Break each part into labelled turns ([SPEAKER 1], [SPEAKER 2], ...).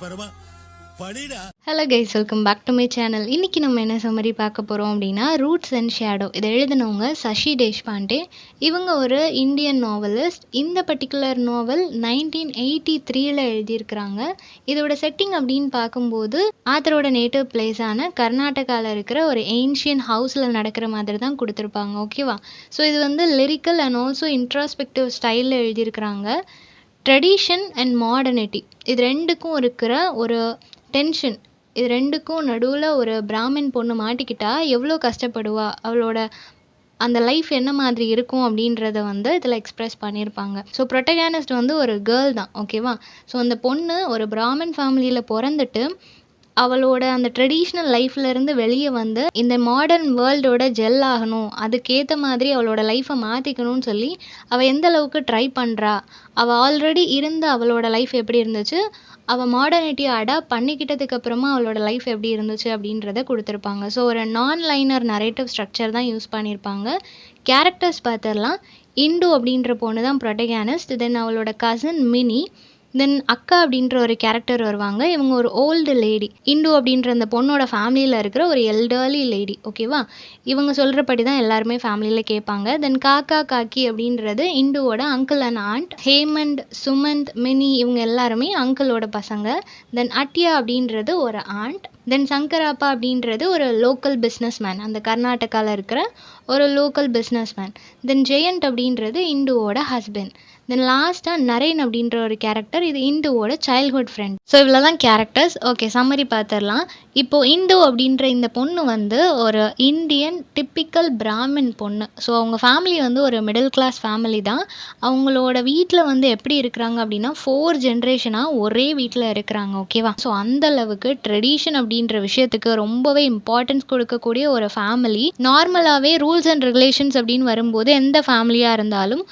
[SPEAKER 1] பரமா படிடா.
[SPEAKER 2] Hello guys, welcome back to my channel. இன்றைக்கி நம்ம என்ன சம்மரி பார்க்க போகிறோம் அப்படின்னா, ரூட்ஸ் அண்ட் ஷேடோ. இதை எழுதினவங்க சசி தேஷ்பாண்டே. இவங்க ஒரு இந்தியன் நாவலிஸ்ட். இந்த பர்டிகுலர் நாவல் 1983 எழுதியிருக்கிறாங்க. இதோட செட்டிங் அப்படின்னு பார்க்கும்போது ஆத்தரோட நேட்டிவ் பிளேஸான கர்நாடகாவில் இருக்கிற ஒரு ஏன்ஷியன் ஹவுஸில் நடக்கிற மாதிரி தான் கொடுத்துருப்பாங்க. ஓகேவா? ஸோ இது வந்து லிரிக்கல் அண்ட் ஆல்சோ இன்ட்ராஸ்பெக்டிவ் ஸ்டைலில் எழுதியிருக்கிறாங்க. ட்ரெடிஷன் அண்ட் மாடர்னிட்டி இது ரெண்டுக்கும் இருக்கிற ஒரு டென்ஷன், இது ரெண்டுக்கும் நடுவில் ஒரு பிராமின் பொண்ணு மாட்டிக்கிட்டா எவ்வளோ கஷ்டப்படுவா, அவளோட அந்த லைஃப் என்ன மாதிரி இருக்கும் அப்படின்றத வந்து இதில் எக்ஸ்ப்ரெஸ் பண்ணியிருப்பாங்க. ஸோ ப்ரொட்டகானிஸ்ட் வந்து ஒரு கேர்ள் தான். ஓகேவா? ஸோ அந்த பொண்ணு ஒரு பிராமின் ஃபேமிலியில் பிறந்துட்டு அவளோட அந்த ட்ரெடிஷ்னல் லைஃப்லேருந்து வெளியே வந்து இந்த மாடர்ன் வேர்ல்டோட ஜெல் ஆகணும், அதுக்கேற்ற மாதிரி அவளோட லைஃப்பை மாற்றிக்கணும்னு சொல்லி அவள் எந்த அளவுக்கு ட்ரை பண்ணுறா, அவள் ஆல்ரெடி இருந்த அவளோட லைஃப் எப்படி இருந்துச்சு, அவள் மாடர்னிட்டியை அடாப்ட் பண்ணிக்கிட்டதுக்கு அப்புறமா அவளோட லைஃப் எப்படி இருந்துச்சு அப்படின்றத கொடுத்துருப்பாங்க. ஸோ ஒரு நான் லைனர் நரேட்டிவ் ஸ்ட்ரக்சர் தான் யூஸ் பண்ணியிருப்பாங்க. கேரக்டர்ஸ் பார்த்துடலாம். இண்டு அப்படின்ற பொண்ணு தான் ப்ரொட்டகானிஸ்ட். தென் அவளோட கசின் மினி, தென் அக்கா அப்படின்ற ஒரு கேரக்டர் வருவாங்க. இவங்க ஒரு ஓல்டு லேடி. இண்டு அப்படின்ற அந்த பொண்ணோட ஃபேமிலியில் இருக்கிற ஒரு எல்டர்லி லேடி. ஓகேவா? இவங்க சொல்கிறபடி தான் எல்லாருமே ஃபேமிலியில் கேட்பாங்க. தென் காக்கா காக்கி அப்படின்றது இண்டுவோட uncle and aunt. Hemanth, Sumanth, Mini இவங்க எல்லாருமே அங்கிளோட பசங்க. தென் அட்யா அப்படின்றது ஒரு ஆண்ட். தென் சங்கராப்பா அப்படின்றது ஒரு லோக்கல் பிஸ்னஸ் மேன், அந்த கர்நாடகாவில் இருக்கிற ஒரு லோக்கல் பிஸ்னஸ் மேன். தென் ஜெயண்ட் அப்படின்றது இண்டுவோட ஹஸ்பண்ட். தென் லாஸ்ட்டாக நரேன் அப்படின்ற ஒரு கேரக்டர், இது இந்துவோட சைல்ட்ஹுட் ஃப்ரெண்ட். ஸோ இவ்வளோ தான் கேரக்டர்ஸ். ஓகே, சம்மரி பார்த்துடலாம். இப்போது இந்து அப்படின்ற இந்த பொண்ணு வந்து ஒரு இந்தியன் டிப்பிக்கல் பிராமின் பொண்ணு. ஸோ அவங்க ஃபேமிலி வந்து ஒரு மிடில் கிளாஸ் ஃபேமிலி தான். அவங்களோட வீட்டில் வந்து எப்படி இருக்கிறாங்க அப்படின்னா 4 ஜென்ரேஷனாக ஒரே வீட்டில் இருக்கிறாங்க. ஓகேவா? ஸோ அந்த அளவுக்கு ட்ரெடிஷன் அப்படின்ற விஷயத்துக்கு ரொம்பவே இம்பார்ட்டன்ஸ் கொடுக்கக்கூடிய ஒரு ஃபேமிலி. நார்மலாகவே ரூல்ஸ் அண்ட் ரெகுலேஷன்ஸ் அப்படின்னு வரும்போது எந்த ஃபேமிலியாக இருந்தாலும்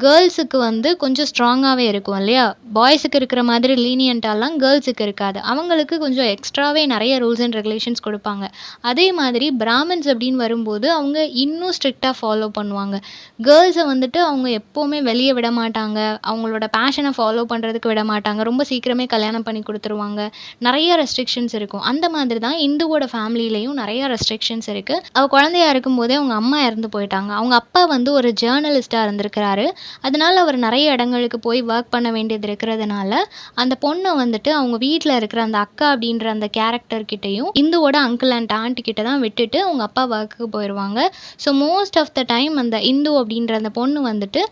[SPEAKER 2] கேர்ள்ஸுக்கு வந்து கொஞ்சம் ஸ்ட்ராங்காகவே இருக்கும் இல்லையா? பாய்ஸுக்கு இருக்கிற மாதிரி லீனியண்ட்டாலாம் கேர்ள்ஸுக்கு இருக்காது. அவங்களுக்கு கொஞ்சம் எக்ஸ்ட்ராவே நிறைய ரூல்ஸ் அண்ட் ரெகுலேஷன்ஸ் கொடுப்பாங்க. அதே மாதிரி பிராமின்ஸ் அப்படின்னு வரும்போது அவங்க இன்னும் ஸ்ட்ரிக்டாக ஃபாலோ பண்ணுவாங்க. கேர்ள்ஸை வந்துட்டு அவங்க எப்போவுமே வெளியே விட மாட்டாங்க, அவங்களோட பேஷனை ஃபாலோ பண்ணுறதுக்கு விட மாட்டாங்க, ரொம்ப சீக்கிரமே கல்யாணம் பண்ணி கொடுத்துருவாங்க. நிறைய ரெஸ்ட்ரிக்ஷன்ஸ் இருக்கும். அந்த மாதிரி தான் இந்துவோட ஃபேமிலியிலையும் நிறைய ரெஸ்ட்ரிக்ஷன்ஸ் இருக்குது. அவள் குழந்தையா இருக்கும்போதே அவங்க அம்மா இறந்து போயிட்டாங்க. அவங்க அப்பா வந்து ஒரு ஜேர்னலிஸ்ட்டாக இருந்திருக்கிறாரு. அதனால அவர் நிறைய இடங்களுக்கு போய் ஒர்க் பண்ண வேண்டியது இருக்கிறதுனால அந்த பொண்ணை வந்துட்டு அவங்க வீட்டில் இருக்கிற அந்த அக்கா அப்படின்ற அந்த கேரக்டர்கிட்டையும் இந்துவோட அங்கிள் அண்ட் ஆண்ட் கிட்ட தான் விட்டுட்டு அவங்க அப்பா ஒர்க்குக்கு போயிடுவாங்க. So most of the time அந்த இந்து அப்படின்ற அந்த பொண்ணு வந்துட்டு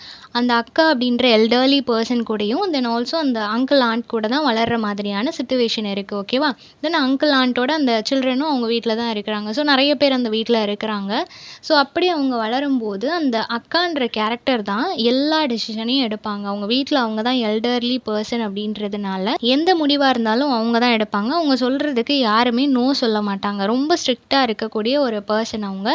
[SPEAKER 2] அந்த அக்கா அப்படின்ற எல்டர்லி பர்சன் கூடயும் தென் ஆல்சோ அந்த அங்கிள் ஆண்ட் கூட தான் வளர்கிற மாதிரியான சுச்சுவேஷன் இருக்குது. ஓகேவா? தென் அங்கிள் ஆண்ட்டோட அந்த சில்ட்ரனும் அவங்க வீட்டில் தான் இருக்கிறாங்க. ஸோ நிறைய பேர் அந்த வீட்டில் இருக்கிறாங்க. ஸோ அப்படி அவங்க வளரும்போது அந்த அக்கான்ற கேரக்டர் தான் எல்லா டெசிஷனையும் எடுப்பாங்க. அவங்க வீட்டில் அவங்க தான் எல்டர்லி பர்சன் அப்படின்றதுனால எந்த முடிவாக இருந்தாலும் அவங்க தான் எடுப்பாங்க. அவங்க சொல்கிறதுக்கு யாருமே நோ சொல்ல மாட்டாங்க. ரொம்ப ஸ்ட்ரிக்டாக இருக்கக்கூடிய ஒரு பர்சன் அவங்க.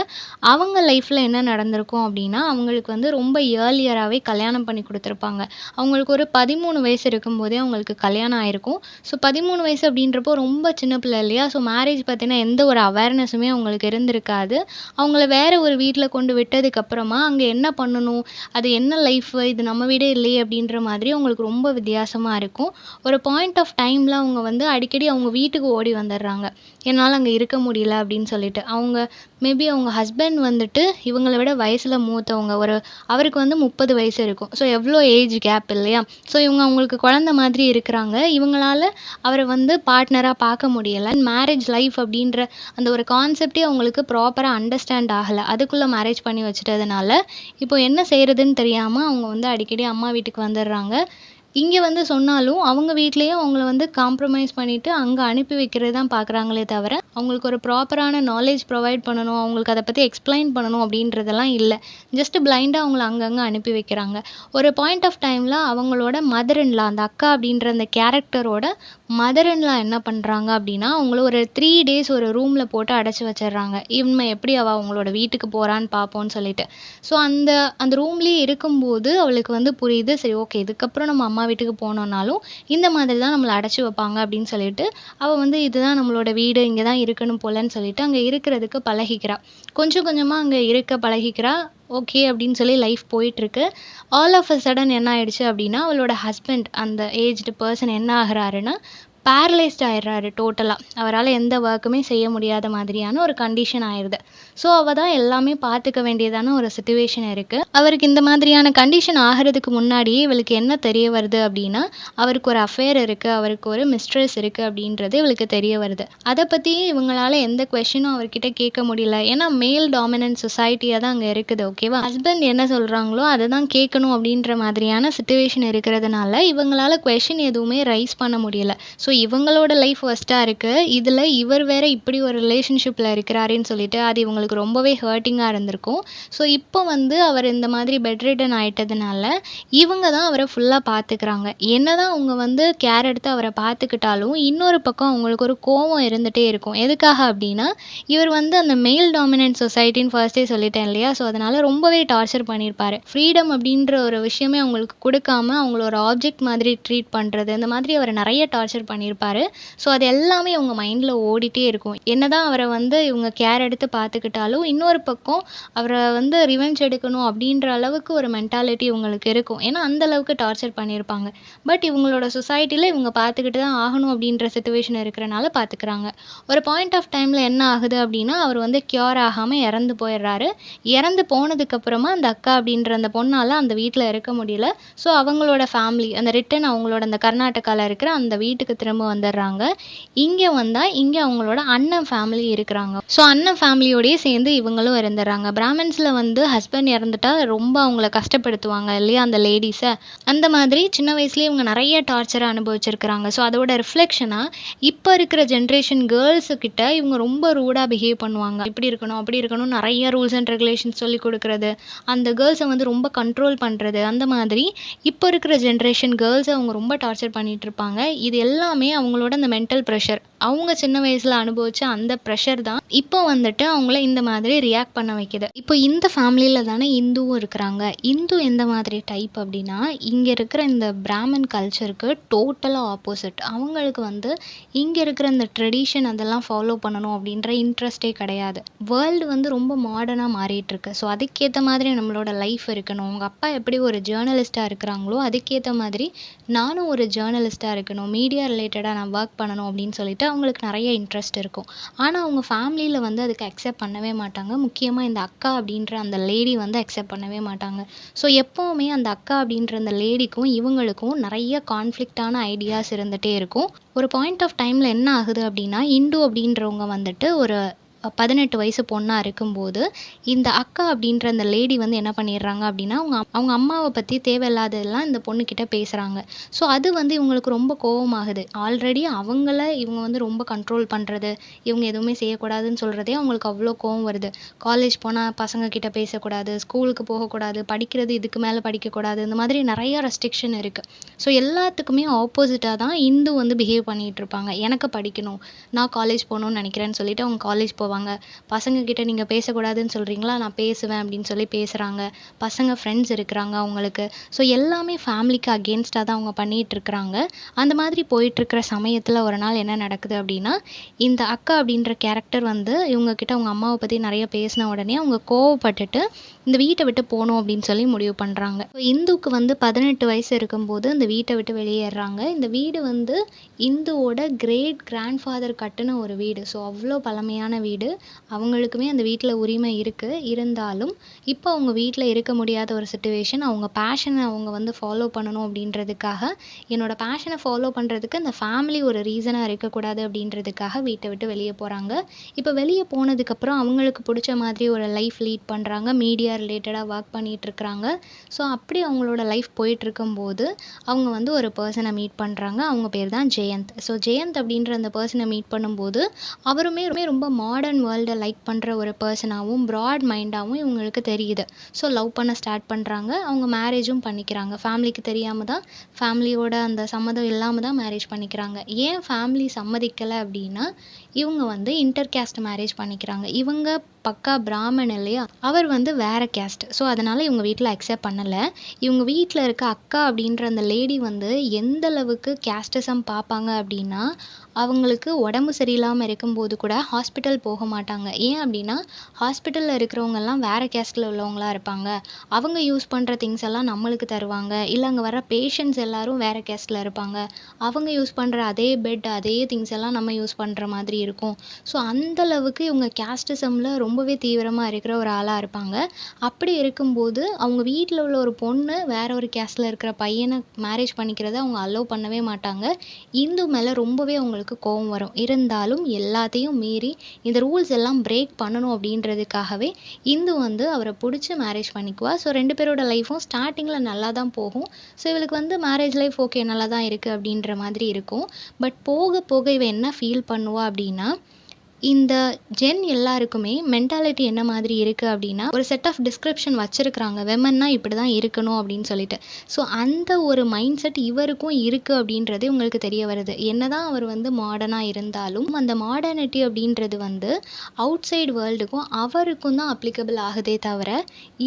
[SPEAKER 2] அவங்க லைஃப்பில் என்ன நடந்திருக்கும் அப்படின்னா, அவங்களுக்கு வந்து ரொம்ப ஏர்லியராகவே கல்யாணம் பண்ணி கொடுத்துருப்பாங்க. அவங்களுக்கு ஒரு 13 வயசு இருக்கும்போதே அவங்களுக்கு கல்யாணம் ஆயிருக்கும். ஸோ 13 வயசு அப்படின்றப்போ ரொம்ப சின்ன பிள்ளை இல்லையா? ஸோ மேரேஜ் பற்றின எந்த ஒரு அவேர்னஸுமே அவங்களுக்கு இருந்திருக்காது. அவங்கள வேறு ஒரு வீட்டில் கொண்டு விட்டதுக்கப்புறமா அங்கே என்ன பண்ணணும், அது என்ன லைஃபு, இது நம்ம வீடே இல்லையே அப்படின்ற மாதிரி அவங்களுக்கு ரொம்ப வித்தியாசமாக இருக்கும். ஒரு பாயிண்ட் ஆஃப் டைமில் அவங்க வந்து அடிக்கடி அவங்க வீட்டுக்கு ஓடி வந்துடுறாங்க. என்னால் அங்கே இருக்க முடியல அப்படின்னு சொல்லிட்டு. அவங்க மேபி அவங்க ஹஸ்பண்ட் வந்துட்டு இவங்களை விட வயசில் மூத்தவங்க. அவருக்கு வந்து 30 வயசு இருக்கும். ஸோ எவ்வளோ ஏஜ் கேப் இல்லையா? ஸோ இவங்க அவங்களுக்கு குழந்த மாதிரி இருக்கிறாங்க. இவங்களால அவரை வந்து பார்ட்னராக பார்க்க முடியலை. மேரேஜ் லைஃப் அப்படின்ற அந்த ஒரு கான்செப்டே அவங்களுக்கு ப்ராப்பராக அண்டர்ஸ்டாண்ட் ஆகலை. அதுக்குள்ளே மேரேஜ் பண்ணி வச்சுட்டதுனால இப்போ என்ன செய்கிறதுன்னு தெரியாமல் அவங்க வந்து அடிக்கடி அம்மா வீட்டுக்கு வந்துடுறாங்க. இங்கே வந்து சொன்னாலும் அவங்க வீட்லேயும் அவங்கள வந்து காம்ப்ரமைஸ் பண்ணிவிட்டு அங்கே அனுப்பி வைக்கிறது தான் பார்க்குறாங்களே தவிர அவங்களுக்கு ஒரு ப்ராப்பரான நாலேஜ் ப்ரொவைட் பண்ணணும், அவங்களுக்கு அதை பற்றி எக்ஸ்பிளைன் பண்ணணும் அப்படின்றதெல்லாம் இல்லை. ஜஸ்ட் பிளைண்டாக அவங்கள அங்கங்கே அனுப்பி வைக்கிறாங்க. ஒரு பாயிண்ட் ஆஃப் டைமில் அவங்களோட மதர் இன்லா, அந்த அக்கா அப்படின்ற அந்த கேரக்டரோட மதர் இன்லா என்ன பண்ணுறாங்க அப்படின்னா, அவங்கள ஒரு 3 டேஸ் ஒரு ரூமில் போட்டு அடைச்சி வச்சிடுறாங்க. இவன் எப்படி அவங்களோட வீட்டுக்கு போகிறான்னு பார்ப்போன்னு சொல்லிட்டு. ஸோ அந்த அந்த ரூம்லேயே இருக்கும்போது அவளுக்கு வந்து புரியுது, சரி ஓகே இதுக்கப்புறம் நம்ம அம்மா வீட்டுக்கு போனோம்னாலும் இந்த மாதிரி தான் நம்மளை அடைச்சி வைப்பாங்க அப்படின்னு சொல்லிட்டு அவள் வந்து இதுதான் நம்மளோட வீடு, இங்கே தான் இருக்கணும் போலன்னு சொல்லிட்டு அங்கே இருக்கிறதுக்கு பழகிக்கிறா. கொஞ்சம் கொஞ்சமாக அங்கே இருக்க பழகிக்கிறா. ஓகே அப்படின்னு சொல்லி லைஃப் போயிட்டுருக்கு. ஆல் ஆஃப் அ சடன் என்ன ஆயிடுச்சு அப்படின்னா, அவளோட ஹஸ்பண்ட் அந்த ஏஜ்டு பர்சன் என்ன ஆகுறாருன்னா பேரலைஸ்ட் ஆயிடுறாரு டோட்டலாக. அவரால் எந்த ஒர்க்குமே செய்ய முடியாத மாதிரியான ஒரு கண்டிஷன் ஆயிடுது. ஸோ அவள் தான் எல்லாமே பார்த்துக்க வேண்டியதான ஒரு சுச்சுவேஷன் இருக்குது. அவருக்கு இந்த மாதிரியான கண்டிஷன் ஆகிறதுக்கு முன்னாடியே இவளுக்கு என்ன தெரிய வருது அப்படின்னா, அவருக்கு ஒரு அஃபேர் இருக்குது, அவருக்கு ஒரு மிஸ்ட்ரெஸ் இருக்குது அப்படின்றது இவளுக்கு தெரிய வருது. அதை பற்றி இவங்களால எந்த கொஷினும் அவர்கிட்ட கேட்க முடியல. ஏன்னா மேல் டாமினன்ட் சொசைட்டியாக தான் அங்கே இருக்குது. ஓகேவா? ஹஸ்பண்ட் என்ன சொல்கிறாங்களோ அதை தான் கேட்கணும் அப்படின்ற மாதிரியான சுச்சுவேஷன் இருக்கிறதுனால இவங்களால கொஷின் எதுவுமே ரைஸ் பண்ண முடியல. ஸோ இவங்களோட லைஃப் ஒஸ்ட்டாக இருக்குது. இதில் இவர் வேற இப்படி ஒரு ரிலேஷன்ஷிப்பில் இருக்கிறாருன்னு சொல்லிட்டு அது இவங்களுக்கு ரொம்பவே ஹர்ட்டிங்காக இருந்திருக்கும். ஸோ இப்போ அவர் இந்த மாதிரி பெட் ரிடன் ஆயிட்டதுனால இவங்க தான் அவரை ஃபுல்லாக பார்த்துக்கிறாங்க. என்னதான் அவங்க கேர் எடுத்து அவரை பார்த்துக்கிட்டாலும் இன்னொரு பக்கம் அவங்களுக்கு ஒரு கோவம் இருந்துகிட்டே இருக்கும். எதுக்காக அப்படின்னா, இவர் அந்த மேல் டாமினன்ட் சொசைட்டின்னு ஃபர்ஸ்டே சொல்லிட்டேன் இல்லையா? ஸோ அதனால் ரொம்பவே டார்ச்சர் பண்ணியிருப்பார். ஃப்ரீடம் அப்படின்ற ஒரு விஷயமே அவங்களுக்கு கொடுக்காம அவங்கள ஒரு ஆப்ஜெக்ட் மாதிரி ட்ரீட் பண்ணுறது, இந்த மாதிரி அவரை நிறைய டார்ச்சர் பண்ணியிருப்பார். ஸோ அது எல்லாமே அவங்க மைண்டில் ஓடிட்டே இருக்கும். என்னதான் அவரை இவங்க கேர் எடுத்து பார்த்துக்கிட்டாலும் இன்னொரு பக்கம் அவரை ரிவெஞ்ச் எடுக்கணும் அப்படின்ற அளவுக்கு ஒரு மென்டாலிட்டி இவங்களுக்கு இருக்கும். ஏன்னா அந்த அளவுக்கு டார்ச்சர் பண்ணியிருப்பாங்க. பட் இவங்களோட சொசைட்டியில் இவங்க பார்த்துக்கிட்டு தான் ஆகணும் அப்படின்ற சிச்சுவேஷன் இருக்கிறனால பார்த்துக்கிறாங்க. ஒரு பாயிண்ட் ஆஃப் டைமில் என்ன ஆகுது அப்படின்னா, அவர் க்யூர் ஆகாமல் இறந்து போயிடுறாரு. இறந்து போனதுக்கப்புறமா அந்த அக்கா அப்படின்ற அந்த பொண்ணால் அந்த வீட்டில் இருக்க முடியல. ஸோ அவங்களோட ஃபேமிலி அந்த ரிட்டன் அவங்களோட அந்த கர்நாடகாவில் இருக்கிற அந்த வீட்டுக்கு திரும்ப வந்துடுறாங்க. இங்கே வந்தால் இங்கே அவங்களோட அண்ணன் ஃபேமிலி இருக்கிறாங்க. ஸோ அண்ணன் ஃபேமிலியோடயே சேர்ந்து இவங்களும் இருந்துடுறாங்க. பிராமின்ஸில் ஹஸ்பண்ட் இறந்துட்டா ரொம்ப அவங்கள கஷ்டப்படுத்துவாங்க இல்லையா அந்த லேடிஸை. அந்த மாதிரி சின்ன வயசுலேயே இவங்க நிறைய டார்ச்சரை அனுபவிச்சிருக்கிறாங்க. ஸோ அதோட ரிஃப்ளெக்ஷனாக இப்போ இருக்கிற ஜென்ரேஷன் கேர்ள்ஸுக்கிட்ட இவங்க ரொம்ப ரூடாக பிஹேவ் பண்ணுவாங்க. இப்படி இருக்கணும் அப்படி இருக்கணும் நிறைய ரூல்ஸ் அண்ட் ரெகுலேஷன்ஸ் சொல்லி கொடுக்குறது, அந்த கேர்ள்ஸை ரொம்ப கண்ட்ரோல் பண்ணுறது, அந்த மாதிரி இப்போ இருக்கிற ஜென்ரேஷன் கேர்ள்ஸை அவங்க ரொம்ப டார்ச்சர் பண்ணிகிட்டு இருப்பாங்க. இது எல்லாமே அவங்களோட அந்த மென்டல் ப்ரெஷர், அவங்க சின்ன வயசில் அனுபவித்த அந்த ப்ரெஷர் தான் இப்போ அவங்கள இந்த மாதிரி ரியாக்ட் பண்ண வைக்குது. இப்போ இந்த ஃபேமிலியில் தானே இந்துவும் இருக்கிறாங்க. இந்து எந்த மாதிரி டைப் அப்படின்னா, இங்கே இருக்கிற இந்த பிராமன் கல்ச்சருக்கு டோட்டலாக ஆப்போசிட். அவங்களுக்கு இங்கே இருக்கிற இந்த ட்ரெடிஷன் அதெல்லாம் ஃபாலோ பண்ணணும் அப்படின்ற இன்ட்ரெஸ்டே கிடையாது. வேர்ல்டு ரொம்ப மாடர்னாக மாறிட்டுருக்கு. ஸோ அதுக்கேற்ற மாதிரி நம்மளோட லைஃப் இருக்கணும். உங்கள் அப்பா எப்படி ஒரு ஜேர்னலிஸ்ட்டாக இருக்கிறாங்களோ அதுக்கேற்ற மாதிரி நானும் ஒரு ஜேர்னலிஸ்ட்டாக இருக்கணும், மீடியா ரிலேட்டடாக நான் ஒர்க் பண்ணணும் அப்படின்னு சொல்லிட்டு அவங்களுக்கு நிறைய இன்ட்ரெஸ்ட் இருக்கும். ஆனால் அவங்க ஃபேமிலியில் அதுக்கு அக்செப்ட் பண்ணவே மாட்டாங்க. முக்கியமாக இந்த அக்கா அப்படின்ற அந்த லேடி அக்செப்ட் பண்ணவே மாட்டாங்க. ஸோ எப்போவுமே அந்த அக்கா அப்படின்ற அந்த லேடிக்கும் இவங்களுக்கும் நிறைய கான்ஃப்ளிக்டான ஐடியாஸ் இருந்துகிட்டே இருக்கும். ஒரு பாயிண்ட் ஆஃப் டைமில் என்ன ஆகுது அப்படின்னா, இந்து அப்படின்றவங்க ஒரு 18 வயசு பொண்ணாக இருக்கும்போது இந்த அக்கா அப்படின்ற அந்த லேடி என்ன பண்ணிடுறாங்க அப்படின்னா, அவங்க அம்மாவை பற்றி தேவையில்லாததெல்லாம் இந்த பொண்ணுக்கிட்ட பேசுகிறாங்க. ஸோ அது இவங்களுக்கு ரொம்ப கோவமாகுது. ஆல்ரெடி அவங்கள இவங்க ரொம்ப கண்ட்ரோல் பண்ணுறது, இவங்க எதுவுமே செய்யக்கூடாதுன்னு சொல்கிறதே அவங்களுக்கு அவ்வளோ கோவம் வருது. காலேஜ் போனால் பசங்க கிட்ட பேசக்கூடாது, ஸ்கூலுக்கு போகக்கூடாது, படிக்கிறது இதுக்கு மேலே படிக்கக்கூடாது, இந்த மாதிரி நிறைய ரெஸ்ட்ரிக்ஷன் இருக்குது. ஸோ எல்லாத்துக்குமே ஆப்போசிட்டாக தான் இந்து பிஹேவ் பண்ணிகிட்டு இருப்பாங்க. எனக்கு படிக்கணும், நான் காலேஜ் போகணுன்னு நினைக்கிறேன்னு சொல்லிட்டு அவங்க காலேஜ் போவாங்க. பசங்கக்கிட்ட நீங்கள் பேசக்கூடாதுன்னு சொல்கிறீங்களா, நான் பேசுவேன் அப்படின்னு சொல்லி பேசுகிறாங்க. பசங்க ஃப்ரெண்ட்ஸ் இருக்கிறாங்க அவங்களுக்கு. ஸோ எல்லாமே ஃபேமிலிக்கு அகெயின்ஸ்டாக தான் அவங்க பண்ணிகிட்ருக்குறாங்க. அந்த மாதிரி போயிட்டுருக்கிற சமயத்தில் ஒரு நாள் என்ன நடக்குது அப்படின்னா, இந்த அக்கா அப்படின்ற கேரக்டர் இவங்கக்கிட்ட அவங்க அம்மாவை பற்றி நிறைய பேசின உடனே அவங்க கோவப்பட்டுட்டு இந்த வீட்டை விட்டு போகணும் அப்படின்னு சொல்லி முடிவு பண்ணுறாங்க. இந்துக்கு 18 வயசு இருக்கும்போது இந்த வீட்டை விட்டு வெளியேறாங்க. இந்த வீடு இந்துவோட கிரேட் கிராண்ட் ஃபாதர் கட்டின ஒரு வீடு. ஸோ அவ்வளோ பழமையான வீடு. அவங்களுக்குமே அந்த வீட்டில் உரிமை இருக்குது. இருந்தாலும் இப்போ அவங்க வீட்டில் இருக்க முடியாத ஒரு சிச்சுவேஷன். அவங்க பேஷனை அவங்க ஃபாலோ பண்ணணும் அப்படின்றதுக்காக, என்னோட பேஷனை ஃபாலோ பண்ணுறதுக்கு அந்த ஃபேமிலி ஒரு ரீசனாக இருக்கக்கூடாது அப்படின்றதுக்காக வீட்டை விட்டு வெளியே போகிறாங்க. இப்போ வெளியே போனதுக்கப்புறம் அவங்களுக்கு பிடிச்ச மாதிரி ஒரு லைஃப் லீட் பண்ணுறாங்க. மீடியா ரிலேட்டடாக ஒர்க் பண்ணிகிட்ருக்குறாங்க. ஸோ அப்படி அவங்களோட லைஃப் போயிட்டுருக்கும்போது அவங்க ஒரு பர்சனை மீட் பண்ணுறாங்க. அவங்க பேர் தான் ஜெயந்த். ஸோ ஜெயந்த் அப்படின்ற அந்த பர்சனை மீட் பண்ணும்போது அவருமே ரொம்ப மாடர்ன் வேர்ல்டை லைக் பண்ணுற ஒரு பர்சனாகவும் ப்ராட் மைண்டாகவும் இவங்களுக்கு தெரியுது. ஸோ லவ் பண்ண ஸ்டார்ட் பண்ணுறாங்க. அவங்க மேரேஜும் பண்ணிக்கிறாங்க. ஃபேமிலிக்கு தெரியாமல் தான், ஃபேமிலியோட அந்த சம்மதம் இல்லாமல் தான் மேரேஜ் பண்ணிக்கிறாங்க. ஏன் ஃபேமிலி சம்மதிக்கலை அப்படின்னா, இவங்க இன்டர் கேஸ்ட் மேரேஜ் பண்ணிக்கிறாங்க. இவங்க பக்கா பிராமன் இல்லையா, அவர் வந்து வேற கேஸ்ட். ஸோ அதனால இவங்க வீட்ல அக்செப்ட் பண்ணல. இவங்க வீட்ல இருக்க அக்கா அப்படின்ற அந்த லேடி வந்து எந்த அளவுக்கு கேஸ்டிசம் பார்ப்பாங்க அப்படின்னா, அவங்களுக்கு உடம்பு சரியில்லாம இருக்கும்போது கூட ஹாஸ்பிட்டல் போக மாட்டாங்க. ஏன் அப்படின்னா, ஹாஸ்பிட்டல்ல இருக்கிறவங்கலாம் வேற கேஸ்ட்ல உள்ளவங்களா இருப்பாங்க. அவங்க யூஸ் பண்ற திங்ஸ் எல்லாம் நம்மளுக்கு தருவாங்க. இல்ல அங்க வர பேஷண்ட்ஸ் எல்லாரும் வேற கேஸ்ட்ல இருப்பாங்க. அவங்க யூஸ் பண்ற அதே பெட், அதே திங்ஸ் எல்லாம் நம்ம யூஸ் பண்ற மாதிரி இருக்கும். ஸோ அந்த அளவுக்கு இவங்க கேஸ்டிசம்ல ரொம்பவே தீவிரமா இருக்கிற ஒரு ஆளா இருப்பாங்க. அப்படி இருக்கும்போது, அவங்க வீட்ல உள்ள ஒரு பொண்ணு வேற ஒரு கேஸ்ட்ல இருக்கிற பையன மேரேஜ் பண்ணிக்கிறத அவங்க அலோவ் பண்ணவே மாட்டாங்க. இந்து மேல ரொம்பவே அவங்களுக்கு கோவம் வரும். இருந்தாலும் எல்லாத்தையும் மீறி இந்த ரூல்ஸ் எல்லாம் பிரேக் பண்ணணும் அப்படின்றதுக்காகவே இந்து வந்து அவர புடிச்சு மேரேஜ் பண்ணிக்குவா. ஸோ 2 பேரோட லைஃப்பும் ஸ்டார்ட்டிங்ல நல்லா தான் போகும். ஸோ இவளுக்கு வந்து மேரேஜ் லைஃப் ஓகே நல்லா தான் இருக்கு அப்படின்ற மாதிரி இருக்கும். பட் போக போக இவ என்ன ஃபீல் பண்ணுவா அப்படின்னா, இந்த ஜென் எல்லாருக்குமே மென்டாலிட்டி என்ன மாதிரி இருக்கு அப்படின்னா, ஒரு செட் ஆஃப் டிஸ்கிரிப்ஷன் வச்சிருக்கிறாங்க. விமன்னா இப்படி தான் இருக்கணும் அப்படின்னு சொல்லிட்டு. ஸோ அந்த ஒரு மைண்ட் செட் இவருக்கும் இருக்கு அப்படின்றது உங்களுக்கு தெரிய வருது. என்னதான் அவர் வந்து மாடர்னா இருந்தாலும், அந்த மாடர்னிட்டி அப்படின்றது வந்து அவுட் சைடு வேர்ல்டுக்கும் அவருக்கும் தான் அப்ளிகபிள் ஆகுதே தவிர,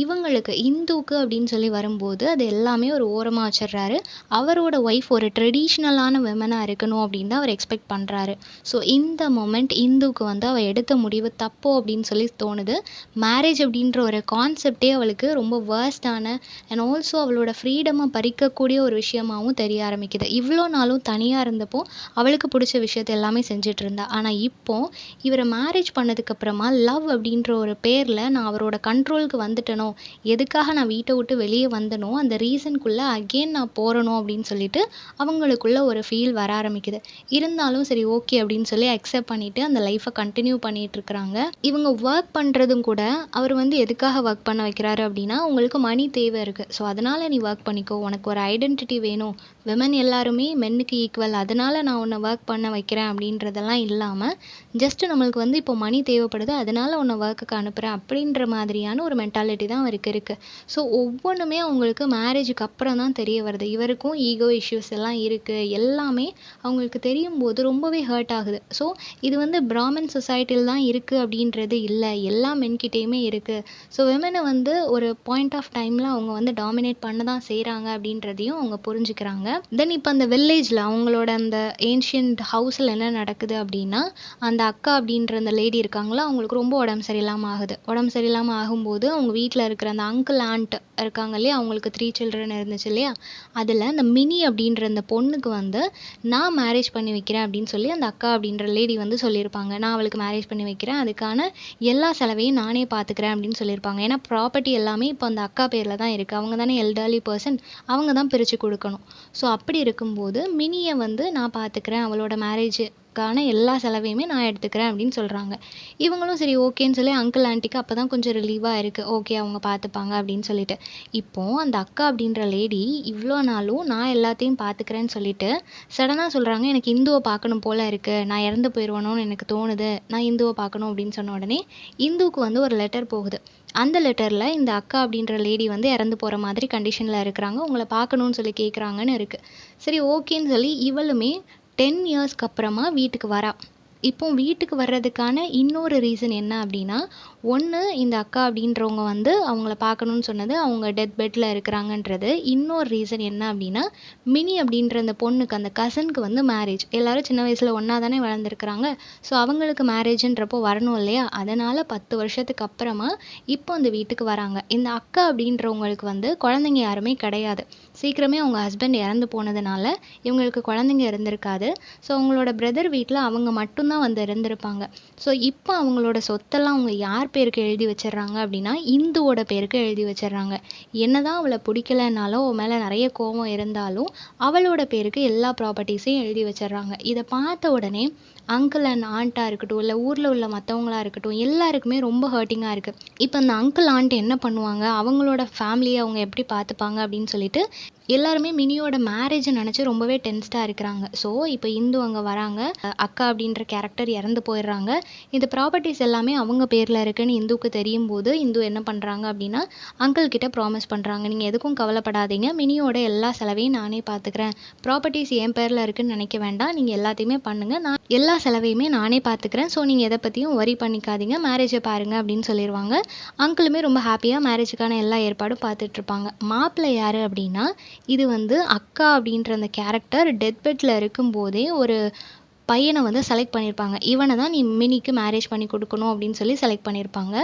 [SPEAKER 2] இவங்களுக்கு இந்துக்கு அப்படின்னு சொல்லி வரும்போது, அது எல்லாமே ஒரு ஓரமா வச்சுடுறாரு. அவரோட ஒய்ஃப் ஒரு ட்ரெடிஷ்னலான விமனா இருக்கணும் அப்படின்னு தான் அவர் எக்ஸ்பெக்ட் பண்றாரு. ஸோ இந்த மொமெண்ட் இந்துக்கு வந்து அவ எடுத்த முடிவு தப்போ அப்படின்னு சொல்லி தோணுது. மேரேஜ் அப்படின்ற ஒரு கான்செப்டே அவளுக்கு ரொம்ப வொர்ஸ்ட்டான அண்ட் ஆல்சோ அவளோட ஃப்ரீடம பறிக்கக்கூடிய ஒரு விஷயமாவும் தெரிய ஆரம்பிக்குது. இவ்வளோ நாளும் தனியா இருந்தப்போ அவளுக்கு பிடிச்ச விஷயத்த எல்லாமே செஞ்சுட்டு இருந்தா. ஆனா இப்போ இவர மேரேஜ் பண்ணதுக்கு அப்புறமா லவ் அப்படின்ற ஒரு பேர்ல நான் அவரோட கண்ட்ரோலுக்கு வந்துட்டேனோ, எதுக்காக நான் வீட்ட விட்டு வெளிய வந்தனோ, அந்த ரீசன்க்குள்ள அகெயின் நான் போறனோ அப்படின்னு சொல்லிட்டு அவங்களுக்குள்ள ஒரு ஃபீல் வர ஆரம்பிக்குது. இருந்தாலும் சரி ஓகே அப்படின்னு சொல்லி அக்செப்ட் பண்ணிட்டு அந்த லைஃப கன்டின்யூ பண்ணிட்டுருக்காங்க. இவங்க வொர்க் பண்ணுறதும் கூட, அவர் வந்து எதுக்காக வொர்க் பண்ண வைக்கிறாரு அப்படின்னா, உங்களுக்கு மணி தேவை இருக்கு. ஸோ அதனால நீ வொர்க் பண்ணிக்கோ. உனக்கு ஒரு ஐடென்டிட்டி வேணும். விமன் எல்லாருமே மென்னுக்கு ஈக்குவல். அதனால நான் உன்ன வொர்க் பண்ண வைக்கிறேன் அப்படின்றதெல்லாம் இல்லாம, ஜஸ்ட் நம்மளுக்கு வந்து இப்போ மணி தேவைப்படுது. அதனால உன்ன வொர்க்குக்கு அனுப்புறேன் அப்படின்ற மாதிரியான ஒரு மென்டாலிட்டி தான் அவருக்கு இருக்கு. ஸோ ஒவ்வொன்னுமே அவங்களுக்கு மேரேஜுக்கு அப்புறம் தான் தெரிய வருது. இவருக்கும் ஈகோ இஷ்யூஸ் எல்லாம் இருக்கு. எல்லாமே அவங்களுக்கு தெரியும்போது ரொம்பவே ஹர்ட் ஆகுது. ஸோ இது வந்து பிராமின் சொசைட்டில தான் இருக்கு அப்படின்றது இல்ல. எல்லா மென்கிட்டயுமே இருக்கு. ஸோ விமன வந்து ஒரு பாயிண்ட் ஆஃப் டைம்ல அவங்க வந்து டாமினேட் பண்ண தான் செய்றாங்க அப்படின்றதையும் அவங்க புரிஞ்சுக்கிறாங்க. தென் இப்ப அந்த வில்லேஜ்ல அவங்களோட அந்த ஏன்ஷியன்ட் ஹவுஸ்ல என்ன நடக்குது அப்படின்னா, அந்த அக்கா அப்படின்ற அந்த லேடி இருக்காங்களா, அவங்களுக்கு ரொம்ப உடம்பு சரியில்லாம ஆகுது. உடம்பு சரியில்லாம ஆகும்போது அவங்க வீட்ல இருக்கிற அந்த அங்கிள், ஆன்ட் இருக்காங்க இல்லையா, அவங்களுக்கு 3 சில்ட்ரன் இருந்துச்சு இல்லையா, அதுல அந்த மினி அப்படின்ற அந்த பொண்ணுக்கு வந்து நான் மேரேஜ் பண்ணி வைக்கிறேன் அப்படின்னு சொல்லி அந்த அக்கா அப்படின்ற லேடி வந்து சொல்லியிருப்பாங்க. நான் அவளுக்கு மேரேஜ் பண்ணி வைக்கிறேன். அதுக்கான எல்லா செலவையும் நானே பார்த்துக்கிறேன் அப்படின்னு சொல்லியிருப்பாங்க. ஏன்னா ப்ராப்பர்ட்டி எல்லாமே இப்போ அந்த அக்கா பேர்ல தான் இருக்கு. அவங்க தானே எல்டர்லி பெர்சன். அவங்க தான் பிரிச்சு குடுக்கணும். ஸோ அப்படி இருக்கும்போது மினிய வந்து நான் பார்த்துக்கிறேன். அவளோட மேரேஜுக்கான எல்லா செலவையுமே நான் எடுத்துக்கிறேன் அப்படின்னு சொல்றாங்க. இவங்களும் சரி ஓகேன்னு சொல்லி அங்கிள், ஆன்டிக்கு அப்பதான் கொஞ்சம் ரிலீவா இருக்கு. ஓகே அவங்க பார்த்துப்பாங்க அப்படின்னு சொல்லிட்டு. இப்போ அந்த அக்கா அப்படின்ற லேடி இவ்வளோ நாளும் நான் எல்லாத்தையும் பார்த்துக்கிறேன்னு சொல்லிட்டு சடனா சொல்றாங்க, "எனக்கு இந்துவ பார்க்கணும் போல இருக்கு. நான் இறந்து போயிருவேனோன்னு எனக்கு தோணுது. நான் இந்துவ பார்க்கணும்." அப்படின்னு சொன்ன உடனே, இந்துவுக்கு வந்து ஒரு லெட்டர் போகுது. அந்த லெட்டர்ல இந்த அக்கா அப்படின்ற லேடி வந்து இறந்து போற மாதிரி கண்டிஷன்ல இருக்கிறாங்க. உங்கள பார்க்கணும்னு சொல்லி கேட்குறாங்கன்னு இருக்கு. சரி ஓகேன்னு சொல்லி இவளுமே 10 இயர்ஸ்க்கு அப்புறமா வீட்டுக்கு வரா. இப்போ வீட்டுக்கு வர்றதுக்கான இன்னொரு ரீசன் என்ன அப்படின்னா, ஒண்ணு இந்த அக்கா அப்படின்றவங்க வந்து அவங்கள பார்க்கணும்னு சொன்னது, அவங்க டெத் பெட்ல இருக்கிறாங்கன்றது. இன்னொரு ரீசன் என்ன அப்படின்னா, மினி அப்படின்ற அந்த பொண்ணுக்கு, அந்த கசின்க்கு வந்து மேரேஜ். எல்லாரும் சின்ன வயசுல ஒண்ணா தானே வளர்ந்துருக்கிறாங்க. ஸோ அவங்களுக்கு மேரேஜ்ன்றப்போ வரணும் இல்லையா? அதனால 10 வருஷத்துக்கு அப்புறமா இப்போ அந்த வீட்டுக்கு வராங்க. இந்த அக்கா அப்படின்றவங்களுக்கு வந்து குழந்தைங்க யாருமே கிடையாது. சீக்கிரமே அவங்க ஹஸ்பண்ட் இறந்து போனதுனால, இவங்களுக்கு குழந்தைங்க இருந்திருக்காது. ஸோ அவங்களோட பிரதர் வீட்ல அவங்க மட்டும் தான் வந்து இருந்திருப்பாங்க. ஸோ இப்போ அவங்களோட சொத்தெல்லாம் அவங்க யார் பேருக்கு எழுதி வச்சிடுறாங்க அப்படின்னா, இந்துவோட பேருக்கு எழுதி வச்சிடுறாங்க. என்னதான் அவள பிடிக்கலனாலும், அவ மேல நிறைய கோவம் இருந்தாலும், அவளோட பேருக்கு எல்லா ப்ராப்பர்ட்டீஸையும் எழுதி வச்சிடுறாங்க. இத பார்த்த உடனே அங்கிள் அண்ட் ஆன்ட்டா இருக்கட்டும், இல்ல ஊர்ல உள்ள மத்தவங்களா இருக்கட்டும், எல்லாருக்குமே ரொம்ப ஹர்ட்டிங்கா இருக்கு. இப்ப அந்த அங்கிள், ஆன்ட் என்ன பண்ணுவாங்க? அவங்களோட ஃபேமிலிய அவங்க எப்படி பார்த்துப்பாங்க அப்படின்னு சொல்லிட்டு, எல்லாருமே மினியோட மேரேஜை நினச்சி ரொம்பவே டென்ஸ்டாக இருக்கிறாங்க. ஸோ இப்போ இந்து அங்கே வராங்க. அக்கா அப்படின்ற கேரக்டர் இறந்து போயிடுறாங்க. இந்த ப்ராப்பர்ட்டிஸ் எல்லாமே அவங்க பேரில் இருக்குன்னு இந்துவுக்கு தெரியும் போது இந்து என்ன பண்ணுறாங்க அப்படின்னா அங்கிள் கிட்ட ப்ராமிஸ் பண்ணுறாங்க, நீங்கள் எதுக்கும் கவலைப்படாதீங்க, மினியோட எல்லா செலவையும் நானே பார்த்துக்கிறேன். ப்ராப்பர்ட்டிஸ் என் பேரில் இருக்குன்னு நினைக்க வேண்டாம், நீங்கள் எல்லாத்தையுமே பண்ணுங்கள், நான் எல்லா செலவையுமே நானே பார்த்துக்கிறேன். ஸோ நீங்கள் எதை பற்றியும் ஒரி பண்ணிக்காதீங்க, மேரேஜை பாருங்கள் அப்படின்னு சொல்லிடுவாங்க. அங்கிளுமே ரொம்ப ஹாப்பியாக மேரேஜுக்கான எல்லா ஏற்பாடும் பார்த்துட்ருப்பாங்க. மாப்பிள்ளை யார் அப்படின்னா இது வந்து அக்கா அப்படின்ற அந்த கேரக்டர் டெத் பெட்டில் இருக்கும்போதே ஒரு பையனை வந்து செலக்ட் பண்ணியிருப்பாங்க. இவனை தான் நீ மினிக்கு மேரேஜ் பண்ணி கொடுக்கணும் அப்படின்னு சொல்லி செலக்ட் பண்ணியிருப்பாங்க.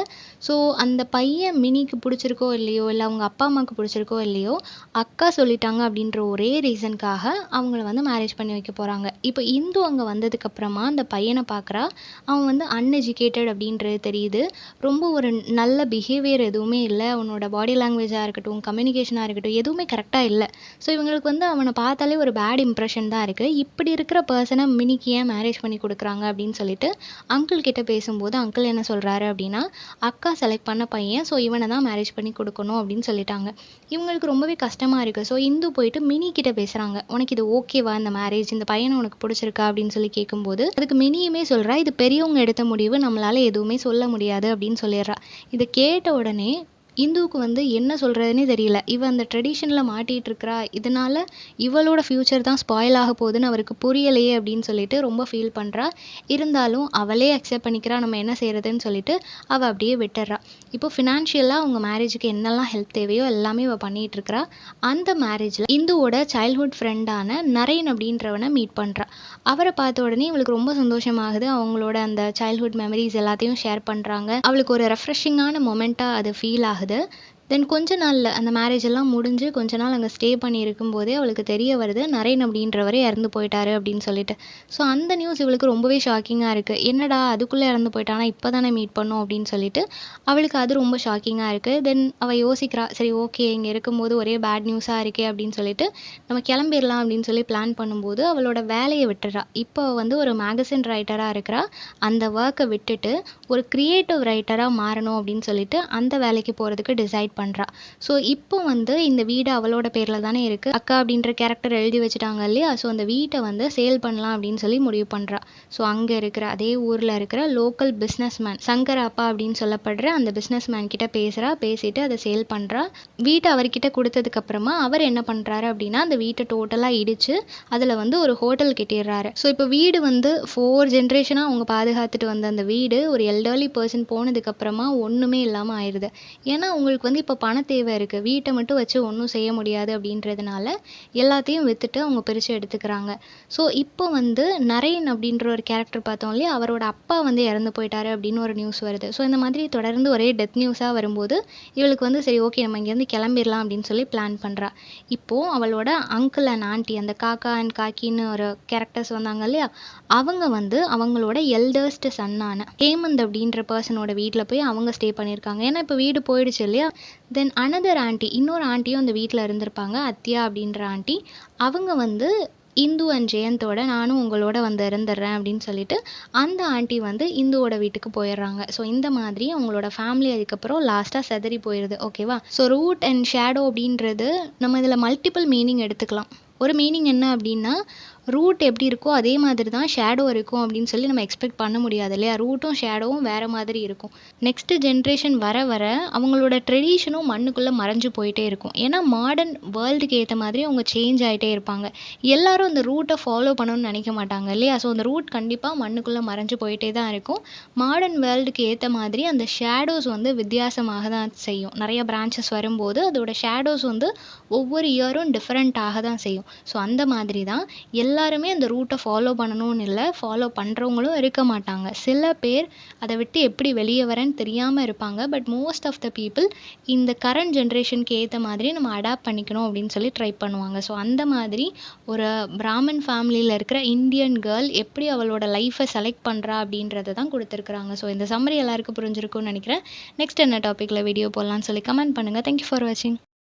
[SPEAKER 2] ஸோ அந்த பையன் மினிக்கு பிடிச்சிருக்கோ இல்லையோ, இல்லை அவங்க அப்பா அம்மாவுக்கு பிடிச்சிருக்கோ இல்லையோ, அக்கா சொல்லிட்டாங்க அப்படின்ற ஒரே ரீசனுக்காக அவங்கள வந்து மேரேஜ் பண்ணி வைக்க போகிறாங்க. இப்போ இந்து அங்கே வந்ததுக்கப்புறமா அந்த பையனை பார்க்குறா. அவன் வந்து அன்எஜுகேட்டட் அப்படின்றது தெரியுது. ரொம்ப ஒரு நல்ல பிஹேவியர் எதுவுமே இல்லை. அவனோட பாடி லாங்குவேஜாக இருக்கட்டும், கம்யூனிகேஷனாக இருக்கட்டும், எதுவுமே கரெக்டாக இல்லை. ஸோ இவங்களுக்கு வந்து அவனை பார்த்தாலே ஒரு பேட் இம்ப்ரெஷன் தான் இருக்குது. இப்படி இருக்கிற பர்சனை மினிக்கு ஏன் மேரேஜ் பண்ணி கொடுக்குறாங்க அப்படின்னு சொல்லிட்டு அங்கிள் கிட்ட பேசும்போது அங்கிள் என்ன சொல்கிறாரு அப்படின்னா அக்கா செலக்ட் பண்ண பையன், ஸோ இவனை தான் மேரேஜ் பண்ணி கொடுக்கணும் அப்படின்னு சொல்லிட்டாங்க. இவங்களுக்கு ரொம்பவே கஷ்டமாக இருக்குது. ஸோ இந்து போயிட்டு மினி கிட்ட பேசுகிறாங்க, உனக்கு இது ஓகேவா இந்த மேரேஜ், இந்த பையனை உனக்கு பிடிச்சிருக்கா அப்படின்னு சொல்லி கேட்கும்போது அதுக்கு மினியுமே சொல்கிறா, இது பெரியவங்க எடுத்த முடிவு, நம்மளால் எதுவுமே சொல்ல முடியாது அப்படின்னு சொல்லிடுறா. இதை கேட்ட உடனே இந்துவுக்கு வந்து என்ன சொல்கிறதுனே தெரியல. இவள் அந்த ட்ரெடிஷனில் மாட்டிகிட்டு இருக்கிறா, இதனால் இவளோட ஃப்யூச்சர் தான் ஸ்பாயில் ஆக போகுதுன்னு அவருக்கு புரியலையே அப்படின்னு சொல்லிட்டு ரொம்ப ஃபீல் பண்ணுறா. இருந்தாலும் அவளே அக்செப்ட் பண்ணிக்கிறா, நம்ம என்ன செய்கிறதுன்னு சொல்லிட்டு அவள் அப்படியே விட்டுறா. இப்போ ஃபினான்ஷியலாக அவங்க மேரேஜுக்கு என்னெல்லாம் ஹெல்ப் தேவையோ எல்லாமே இவள் பண்ணிகிட்டு இருக்கிறா. அந்த மேரேஜில் இந்துவோட சைல்ட்ஹுட் ஃப்ரெண்டான நரேன் அப்படின்றவனை மீட் பண்ணுறா. அவரை பார்த்த உடனே இவளுக்கு ரொம்ப சந்தோஷமாகுது. அவங்களோட அந்த சைல்ட்ஹுட் மெமரிஸ் எல்லாத்தையும் ஷேர் பண்ணுறாங்க. அவளுக்கு ஒரு ரெஃப்ரெஷிங்கான மொமெண்ட்டாக அது ஃபீல் ஆகுது. தென் கொஞ்ச நாளில் அந்த மேரேஜ் எல்லாம் முடிஞ்சு கொஞ்ச நாள் அங்கே ஸ்டே பண்ணி இருக்கும்போதே அவளுக்கு தெரிய வருது நரேன் அப்படின்றவரே இறந்து போயிட்டாரு அப்படின்னு சொல்லிட்டு. ஸோ அந்த நியூஸ் இவளுக்கு ரொம்பவே ஷாக்கிங்காக இருக்குது. என்னடா அதுக்குள்ளே இறந்து போயிட்டானா, இப்போ தானே மீட் பண்ணோம் அப்படின்னு சொல்லிட்டு அவளுக்கு அது ரொம்ப ஷாக்கிங்காக இருக்குது. தென் அவள் யோசிக்கிறா, சரி ஓகே இங்கே இருக்கும்போது ஒரே பேட் நியூஸாக இருக்கே அப்படின்னு சொல்லிட்டு நம்ம கிளம்பிடலாம் அப்படின்னு சொல்லி பிளான் பண்ணும்போது அவளோட வேலையை விட்டுறா. இப்போ வந்து ஒரு மேகசின் ரைட்டராக இருக்கிறா. அந்த ஒர்க்கை விட்டுட்டு ஒரு க்ரியேட்டிவ் ரைட்டராக மாறணும் அப்படின்னு சொல்லிட்டு அந்த வேலைக்கு போகிறதுக்கு டிசைட் பண்ணுறா. ஸோ இப்போ வந்து இந்த வீடு அவளோட பேரில் தானே இருக்குது. அக்கா அப்படின்ற கேரக்டர் எழுதி வச்சுட்டாங்க இல்லையா, ஸோ அந்த வீட்டை வந்து சேல் பண்ணலாம் அப்படின்னு சொல்லி முடிவு பண்ணுறா. ஸோ அங்கே இருக்கிற அதே ஊரில் இருக்கிற லோக்கல் பிஸ்னஸ்மேன் சங்கர் அப்பா அப்படின்னு சொல்லப்படுற அந்த பிஸ்னஸ்மேன் கிட்ட பேசிட்டு அதை சேல் பண்ணுறா. வீட்டை அவர்கிட்ட கொடுத்ததுக்கப்புறமா அவர் என்ன பண்ணுறாரு அப்படின்னா அந்த வீட்டை டோட்டலாக இடித்து அதில் வந்து ஒரு ஹோட்டல் கட்டிடுறாரு. ஸோ இப்போ வீடு வந்து 4 ஜென்ரேஷனாக அவங்க பாதுகாத்துட்டு வந்த அந்த வீடு ஒரு எல்டர்லி பர்சன் போனதுக்கப்புறமா ஒன்றுமே இல்லாமல் ஆயிடுது. ஏன்னா உங்களுக்கு வந்து இப்போ பண தேவை இருக்குது, வீட்டை மட்டும் வச்சு ஒன்றும் செய்ய முடியாது அப்படின்றதுனால எல்லாத்தையும் விற்றுட்டு அவங்க பிரித்து எடுத்துக்கிறாங்க. ஸோ இப்போ வந்து நரேன் அப்படின்ற ஒரு கேரக்டர் பார்த்தோம் இல்லையா, அவரோட அப்பா வந்து இறந்து போயிட்டாரு அப்படின்னு ஒரு நியூஸ் வருது. ஸோ இந்த மாதிரி தொடர்ந்து ஒரே டெத் நியூஸாக வரும்போது இவளுக்கு வந்து சரி ஓகே நம்ம இங்கேருந்து கிளம்பிடலாம் அப்படின்னு சொல்லி பிளான் பண்ணுறா. இப்போது அவளோட அங்கிள் அண்ட் ஆண்டி, அந்த காக்கா அண்ட் காக்கின்னு ஒரு கேரக்டர்ஸ் வந்தாங்க இல்லையா, அவங்க வந்து அவங்களோட எல்டர்ஸ்ட் சன்னான ஹேமந்த் அப்படின்ற பர்சனோட வீட்டில் போய் அவங்க ஸ்டே பண்ணியிருக்காங்க. ஏன்னா இப்போ வீடு போயிடுச்சு இல்லையா. தென் அனதர் ஆண்டி, இன்னொரு ஆண்டியும் அந்த வீட்டில் இருந்திருப்பாங்க, அத்யா அப்படின்ற ஆண்டி. அவங்க வந்து இந்து அண்ட் ஜெயந்தோட நானும் உங்களோட வந்து இருந்துடுறேன் அப்படின்னு சொல்லிட்டு அந்த ஆண்டி வந்து இந்துவோட வீட்டுக்கு போயிடுறாங்க. ஸோ இந்த மாதிரி அவங்களோட ஃபேமிலி அதுக்கப்புறம் லாஸ்ட்டாக செதறி போயிடுது. ஓகேவா. ஸோ ரூட் அண்ட் ஷேடோ அப்படின்றது நம்ம இதில் மல்டிபிள் மீனிங் எடுத்துக்கலாம். ஒரு மீனிங் என்ன அப்படின்னா ரூட் எப்படி இருக்கோ அதே மாதிரி தான் ஷேடோ இருக்கும் அப்படின்னு சொல்லி நம்ம எக்ஸ்பெக்ட் பண்ண முடியாது இல்லையா. ரூட்டும் ஷேடோவும் வேறு மாதிரி இருக்கும். நெக்ஸ்ட்டு ஜென்ரேஷன் வர வர அவங்களோட ட்ரெடிஷனும் மண்ணுக்குள்ளே மறைஞ்சு போயிட்டே இருக்கும். ஏன்னா மாடர்ன் வேர்ல்டுக்கு ஏற்ற மாதிரி அவங்க சேஞ்ச் ஆகிட்டே இருப்பாங்க. எல்லாரும் அந்த ரூட்டை ஃபாலோ பண்ணணும்னு நினைக்க மாட்டாங்க இல்லையா. ஸோ அந்த ரூட் கண்டிப்பாக மண்ணுக்குள்ளே மறைஞ்சு போயிட்டே தான் இருக்கும். மாடர்ன் வேர்ல்டுக்கு ஏற்ற மாதிரி அந்த ஷேடோஸ் வந்து வித்தியாசமாக தான் செய்யும். நிறைய பிரான்ச்சஸ் வரும்போது அதோட ஷேடோஸ் வந்து ஒவ்வொரு இயரும் டிஃப்ரெண்ட்டாக தான் செய்யும். ஸோ அந்த மாதிரி தான் எல்லாருமே அந்த ரூட்டை ஃபாலோ பண்ணணும்னு இல்லை, ஃபாலோ பண்ணுறவங்களும் இருக்க மாட்டாங்க. சில பேர் அதை விட்டு எப்படி வெளியே வரேன்னு தெரியாமல் இருப்பாங்க. But most of the people இந்த கரண்ட் ஜென்ரேஷனுக்கு ஏற்ற மாதிரி நம்ம அடாப்ட் பண்ணிக்கணும் அப்படின்னு சொல்லி ட்ரை பண்ணுவாங்க. ஸோ அந்த மாதிரி ஒரு பிராமின் ஃபேமிலியில் இருக்கிற இந்தியன் கேர்ள் எப்படி அவளோட லைஃப்பை செலக்ட் பண்ணுறா அப்படின்றத தான் கொடுத்துருக்குறாங்க. ஸோ இந்த சம்மரி எல்லாருக்கும் புரிஞ்சிருக்கும்னு நினைக்கிறேன். நெக்ஸ்ட் என்ன டாப்பிக்கில் வீடியோ போடலான்னு சொல்லி கமெண்ட் பண்ணுங்கள். தேங்க்யூ ஃபார் வாட்சிங்.